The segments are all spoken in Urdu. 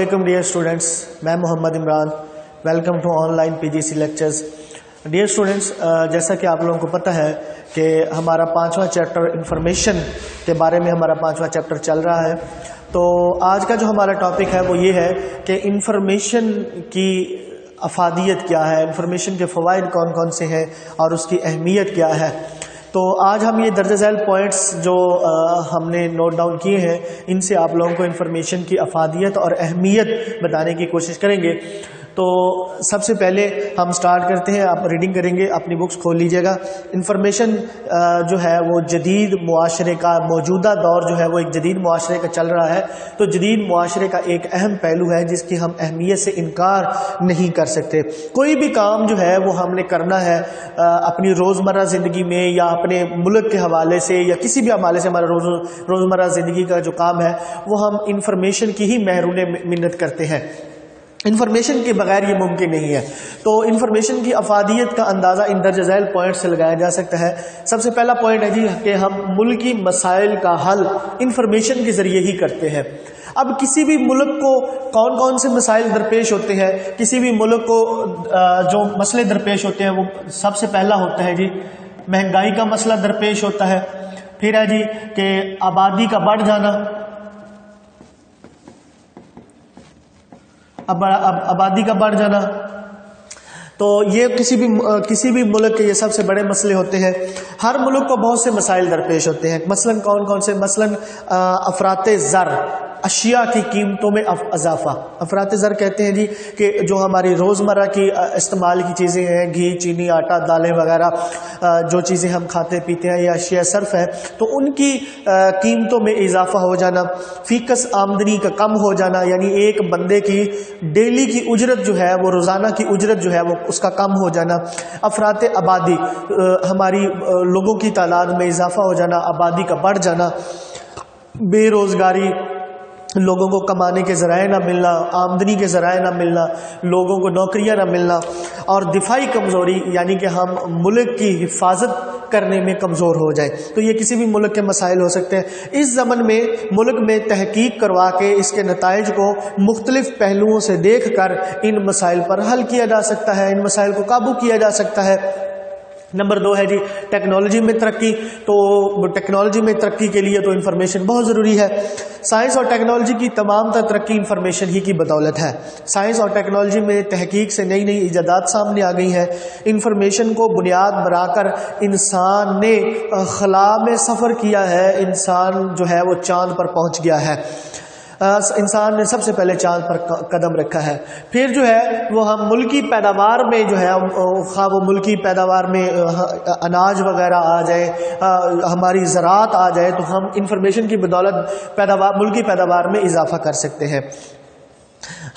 Welcome dear students, میں Muhammad Imran. Welcome to online PGC lectures. Dear students, جیسا کہ آپ لوگوں کو پتہ ہے کہ ہمارا 5واں چیپٹر انفارمیشن کے بارے میں ہمارا 5واں چیپٹر چل رہا ہے. تو آج کا جو ہمارا ٹاپک ہے وہ یہ ہے کہ انفارمیشن کی افادیت کیا ہے، انفارمیشن کے فوائد کون کون سے ہیں اور اس کی اہمیت کیا ہے. تو آج ہم یہ درج ذیل پوائنٹس جو ہم نے نوٹ ڈاؤن کیے ہیں ان سے آپ لوگوں کو انفارمیشن کی افادیت اور اہمیت بتانے کی کوشش کریں گے. تو سب سے پہلے ہم سٹارٹ کرتے ہیں. آپ ریڈنگ کریں گے، اپنی بکس کھول لیجئے گا. انفارمیشن جو ہے وہ جدید معاشرے کا، موجودہ دور جو ہے وہ ایک جدید معاشرے کا چل رہا ہے. تو جدید معاشرے کا ایک اہم پہلو ہے جس کی ہم اہمیت سے انکار نہیں کر سکتے. کوئی بھی کام جو ہے وہ ہم نے کرنا ہے اپنی روزمرہ زندگی میں یا اپنے ملک کے حوالے سے یا کسی بھی حوالے سے، ہمارا روزمرہ زندگی کا جو کام ہے وہ ہم انفارمیشن کی ہی محرون منت کرتے ہیں. انفارمیشن کے بغیر یہ ممکن نہیں ہے. تو انفارمیشن کی افادیت کا اندازہ ان درج ذیل پوائنٹ سے لگایا جا سکتا ہے. سب سے پہلا پوائنٹ ہے جی کہ ہم ملکی مسائل کا حل انفارمیشن کے ذریعے ہی کرتے ہیں. اب کسی بھی ملک کو کون کون سے مسائل درپیش ہوتے ہیں، کسی بھی ملک کو جو مسئلے درپیش ہوتے ہیں وہ سب سے پہلا ہوتا ہے جی مہنگائی کا مسئلہ درپیش ہوتا ہے. پھر ہے جی کہ آبادی کا بڑھ جانا، آبادی کا بڑھ جانا. تو یہ کسی بھی ملک کے یہ سب سے بڑے مسئلے ہوتے ہیں. ہر ملک کو بہت سے مسائل درپیش ہوتے ہیں. مثلا کون کون سے؟ مثلا افراط زر، اشیاء کی قیمتوں میں اضافہ. افراط زر کہتے ہیں جی کہ جو ہماری روزمرہ کی استعمال کی چیزیں ہیں، گھی، چینی، آٹا، دالیں وغیرہ، جو چیزیں ہم کھاتے پیتے ہیں یا اشیاء صرف ہے، تو ان کی قیمتوں میں اضافہ ہو جانا. فیکس آمدنی کا کم ہو جانا، یعنی ایک بندے کی ڈیلی کی اجرت جو ہے وہ روزانہ کی اجرت جو ہے وہ اس کا کم ہو جانا. افراط آبادی، ہماری لوگوں کی تعداد میں اضافہ ہو جانا، آبادی کا بڑھ جانا. بے روزگاری، لوگوں کو کمانے کے ذرائع نہ ملنا، آمدنی کے ذرائع نہ ملنا، لوگوں کو نوکریاں نہ ملنا. اور دفاعی کمزوری، یعنی کہ ہم ملک کی حفاظت کرنے میں کمزور ہو جائیں. تو یہ کسی بھی ملک کے مسائل ہو سکتے ہیں. اس زمن میں ملک میں تحقیق کروا کے اس کے نتائج کو مختلف پہلوؤں سے دیکھ کر ان مسائل پر حل کیا جا سکتا ہے، ان مسائل کو قابو کیا جا سکتا ہے. نمبر 2 ہے جی ٹیکنالوجی میں ترقی. تو ٹیکنالوجی میں ترقی کے لیے تو انفارمیشن بہت ضروری ہے. سائنس اور ٹیکنالوجی کی تمام تر ترقی انفارمیشن ہی کی بدولت ہے. سائنس اور ٹیکنالوجی میں تحقیق سے نئی نئی ایجادات سامنے آ گئی ہیں. انفارمیشن کو بنیاد بنا کر انسان نے خلا میں سفر کیا ہے. انسان جو ہے وہ چاند پر پہنچ گیا ہے. انسان نے سب سے پہلے چاند پر قدم رکھا ہے. پھر جو ہے وہ ہم ملکی پیداوار میں جو ہے خواہ وہ ملکی پیداوار میں اناج وغیرہ آ جائے، ہماری زراعت آ جائے، تو ہم انفارمیشن کی بدولت ملکی پیداوار میں اضافہ کر سکتے ہیں.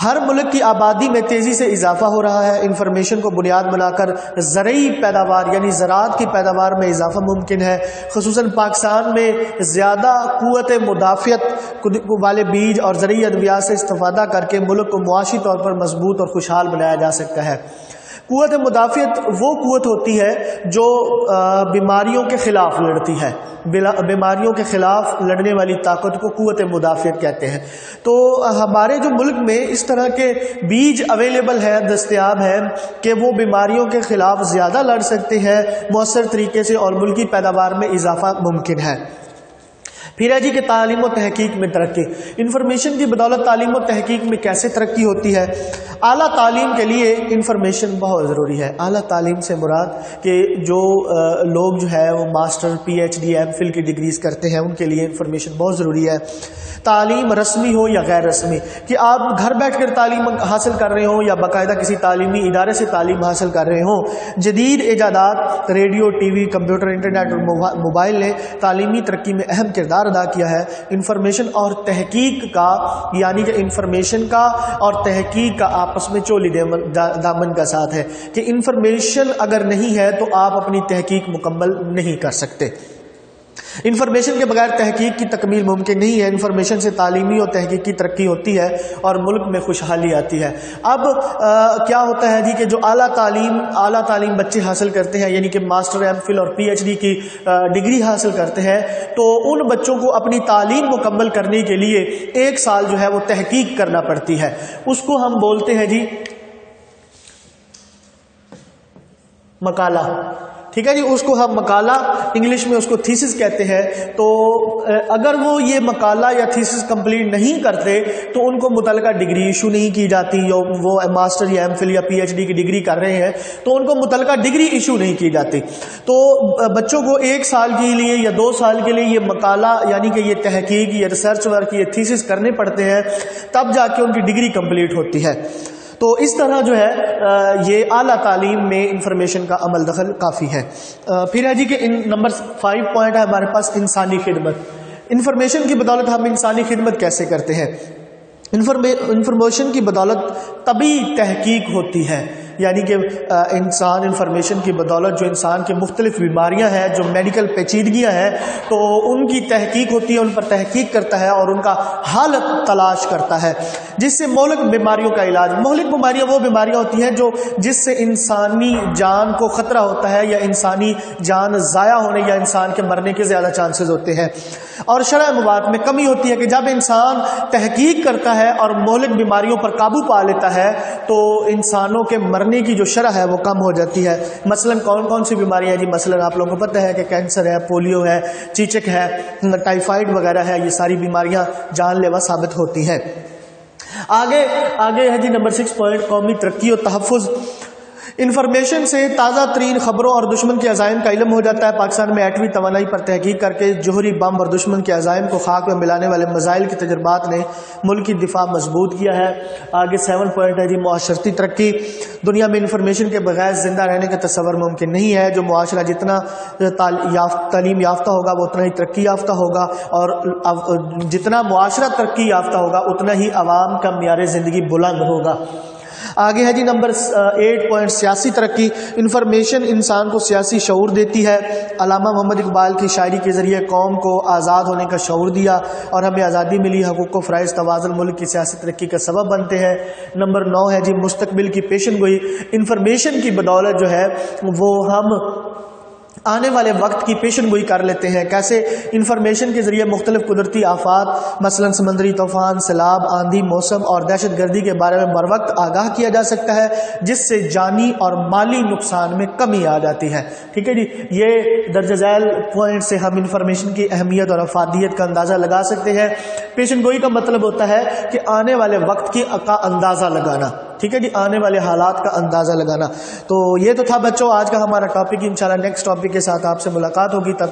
ہر ملک کی آبادی میں تیزی سے اضافہ ہو رہا ہے. انفارمیشن کو بنیاد بنا کر زرعی پیداوار یعنی زراعت کی پیداوار میں اضافہ ممکن ہے. خصوصاً پاکستان میں زیادہ قوت مدافعت والے بیج اور زرعی ادویات سے استفادہ کر کے ملک کو معاشی طور پر مضبوط اور خوشحال بنایا جا سکتا ہے. قوت مدافعت وہ قوت ہوتی ہے جو بیماریوں کے خلاف لڑتی ہے. بیماریوں کے خلاف لڑنے والی طاقت کو قوت مدافعت کہتے ہیں. تو ہمارے جو ملک میں اس طرح کے بیج اویلیبل ہے، دستیاب ہے کہ وہ بیماریوں کے خلاف زیادہ لڑ سکتے ہیں مؤثر طریقے سے، اور ملکی پیداوار میں اضافہ ممکن ہے. پھر ہے جی کہ تعلیم و تحقیق میں ترقی. انفارمیشن کی بدولت تعلیم و تحقیق میں کیسے ترقی ہوتی ہے؟ اعلیٰ تعلیم کے لیے انفارمیشن بہت ضروری ہے. اعلیٰ تعلیم سے مراد کہ جو لوگ جو ہے وہ ماسٹر، PhD، MPhil کی ڈگریز کرتے ہیں، ان کے لیے انفارمیشن بہت ضروری ہے. تعلیم رسمی ہو یا غیر رسمی، کہ آپ گھر بیٹھ کر تعلیم حاصل کر رہے ہوں یا باقاعدہ کسی تعلیمی ادارے سے تعلیم حاصل کر رہے ہوں. جدید ایجادات، radio, T V, computer, internet اور موبائل نے تعلیمی ترقی میں اہم کردار ادا کیا ہے. انفارمیشن اور تحقیق کا، یعنی کہ انفارمیشن کا اور تحقیق کا آپس میں چولی دامن کا ساتھ ہے کہ انفارمیشن اگر نہیں ہے تو آپ اپنی تحقیق مکمل نہیں کر سکتے. انفارمیشن کے بغیر تحقیق کی تکمیل ممکن نہیں ہے. انفارمیشن سے تعلیمی اور تحقیقی ترقی ہوتی ہے اور ملک میں خوشحالی آتی ہے. اب کیا ہوتا ہے جی کہ جو اعلیٰ تعلیم بچے حاصل کرتے ہیں، یعنی کہ ماسٹر، ایم فل اور پی ایچ ڈی کی ڈگری حاصل کرتے ہیں، تو ان بچوں کو اپنی تعلیم مکمل کرنے کے لیے 1 سال جو ہے وہ تحقیق کرنا پڑتی ہے. اس کو ہم بولتے ہیں جی مقالہ. ٹھیک ہے جی، اس کو ہم مقالہ، انگلش میں اس کو تھیسس کہتے ہیں. تو اگر وہ یہ مقالہ یا تھیسس کمپلیٹ نہیں کرتے تو ان کو متعلقہ ڈگری ایشو نہیں کی جاتی. وہ ماسٹر یا ایم فل یا پی ایچ ڈی کی ڈگری کر رہے ہیں تو ان کو متعلقہ ڈگری ایشو نہیں کی جاتی. تو بچوں کو 1 سال کے لیے یا 2 سال کے لیے یہ مقالہ یعنی کہ یہ تحقیق، یہ ریسرچ ورک، یہ تھیسس کرنے پڑتے ہیں، تب جا کے ان کی ڈگری کمپلیٹ ہوتی ہے. تو اس طرح جو ہے یہ اعلیٰ تعلیم میں انفارمیشن کا عمل دخل کافی ہے. پھر ہے جی کہ نمبر 5 پوائنٹ ہے ہمارے پاس انسانی خدمت. انفارمیشن کی بدولت ہم انسانی خدمت کیسے کرتے ہیں؟ انفارمیشن کی بدولت طبی تحقیق ہوتی ہے، یعنی کہ انسان انفارمیشن کی بدولت جو انسان کی مختلف بیماریاں ہیں، جو میڈیکل پیچیدگیاں ہیں، تو ان کی تحقیق ہوتی ہے، ان پر تحقیق کرتا ہے اور ان کا حل تلاش کرتا ہے، جس سے مہلک بیماریوں کا علاج. مہلک بیماریاں وہ بیماریاں ہوتی ہیں جس سے انسانی جان کو خطرہ ہوتا ہے یا انسانی جان ضائع ہونے یا انسان کے مرنے کے زیادہ چانسز ہوتے ہیں. اور شرح مواد میں کمی ہوتی ہے کہ جب انسان تحقیق کرتا ہے اور مہلک بیماریوں پر قابو پا لیتا ہے تو انسانوں کے مرنے کی جو شرح ہے وہ کم ہو جاتی ہے. مثلا کون کون سی بیماریاں ہیں جی؟ مثلا آپ لوگوں کو پتہ ہے کہ کینسر ہے، پولیو ہے، چیچک ہے، ٹائیفائڈ وغیرہ ہے. یہ ساری بیماریاں جان لیوا ثابت ہوتی ہیں. آگے ہے جی نمبر 6 پوائنٹ، قومی ترقی اور تحفظ. انفارمیشن سے تازہ ترین خبروں اور دشمن کے عزائم کا علم ہو جاتا ہے. پاکستان میں ایٹمی توانائی پر تحقیق کر کے جوہری بم اور دشمن کے عزائم کو خاک میں ملانے والے میزائل کے تجربات نے ملک کی دفاع مضبوط کیا ہے. آگے 7 پوائنٹ ہے جی معاشرتی ترقی. دنیا میں انفارمیشن کے بغیر زندہ رہنے کا تصور ممکن نہیں ہے. جو معاشرہ جتنا تعلیم یافتہ ہوگا وہ اتنا ہی ترقی یافتہ ہوگا، اور جتنا معاشرہ ترقی یافتہ ہوگا اتنا ہی عوام کا معیار زندگی بلند ہوگا. آگے ہے جی نمبر 8 پوائنٹ سیاسی ترقی. انفارمیشن انسان کو سیاسی شعور دیتی ہے. علامہ محمد اقبال کی شاعری کے ذریعے قوم کو آزاد ہونے کا شعور دیا اور ہمیں آزادی ملی. حقوق و فرائض توازن ملک کی سیاسی ترقی کا سبب بنتے ہیں. نمبر 9 ہے جی مستقبل کی پیشن گوئی. انفارمیشن کی بدولت جو ہے وہ ہم آنے والے وقت کی پیشن گوئی کر لیتے ہیں. کیسے؟ انفارمیشن کے ذریعے مختلف قدرتی آفات، مثلا سمندری طوفان، سیلاب، آندھی، موسم اور دہشت گردی کے بارے میں بر وقت آگاہ کیا جا سکتا ہے، جس سے جانی اور مالی نقصان میں کمی آ جاتی ہے. ٹھیک ہے جی، یہ درج ذیل پوائنٹ سے ہم انفارمیشن کی اہمیت اور افادیت کا اندازہ لگا سکتے ہیں. پیشن گوئی کا مطلب ہوتا ہے کہ آنے والے وقت کا اندازہ لگانا. ٹھیک ہے جی، آنے والے حالات کا اندازہ لگانا. تو یہ تو تھا بچوں آج کا ہمارا ٹاپک. انشاءاللہ نیکسٹ ٹاپک کے ساتھ آپ سے ملاقات ہوگی. تب تک